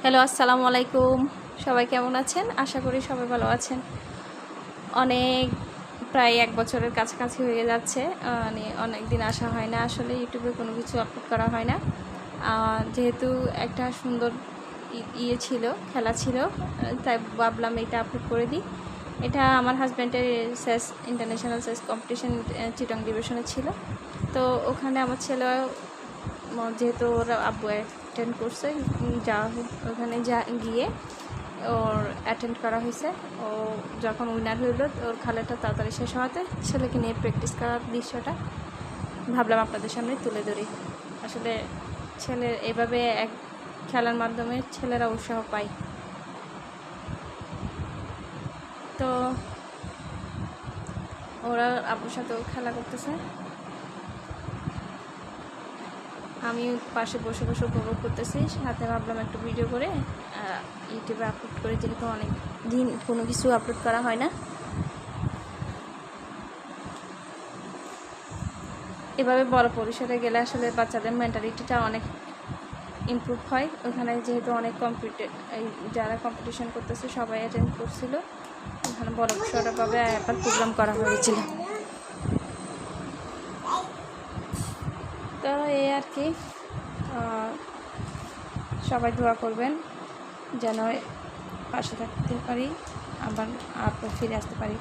Hello, আসসালামু আলাইকুম। সবাই কেমন আছেন? আশা করি সবাই ভালো আছেন। অনেক প্রায় ১ বছরের কাছাকাছি হয়ে যাচ্ছে। মানে অনেক দিন আসা হয় না। আসলে ইউটিউবে কোনো কিছু আপলোড করা হয় না। যেহেতু একটা সুন্দর ছিল, খেলা ছিল, তাই ভাবলাম এটা আপলোড করে দিই। এটা আমার হাজব্যান্ডের ইন্টারন্যাশনাল চেস কম্পিটিশন চিটাং ডিভিশনে ছিল। তো ওখানে আমার ছেলে যেহেতু ওর আব্বু অ্যাটেন্ড করছে, ওখানে গিয়ে ওর অ্যাটেন্ড করা হয়েছে। ও যখন উইনার হইলো, ওর খেলাটা তাড়াতাড়ি শেষ হওয়াতে ছেলেকে নিয়ে প্র্যাকটিস করার দৃশ্যটা ভাবলাম আপনাদের সামনে তুলে ধরি। আসলে ছেলের এভাবে এক খেলার মাধ্যমে ছেলেরা উৎসাহ পায়। তো ওরা আব্বুর সাথেও খেলা করতেছে, আমি পাশে বসে বসে উপভোগ করতেছি, সাথে ভাবলাম একটু ভিডিও করে ইউটিউবে আপলোড করে, যেহেতু অনেক দিন কোনো কিছু আপলোড করা হয় না। এভাবে বড় পরিসরে গেলে আসলে বাচ্চাদের মেন্টালিটিটা অনেক ইমপ্রুভ হয়। ওখানে যেহেতু অনেক যারা কম্পিটিশন করতেছে সবাই অ্যাটেন্ড করছিল, ওখানে বড় সড়োভাবে একবার প্রোগ্রাম করা হয়েছিল। তো এই আর কি, সবাই দোয়া করবেন যেন পাশে থাকতে পারি, আবার ফিরে আসতে পারি।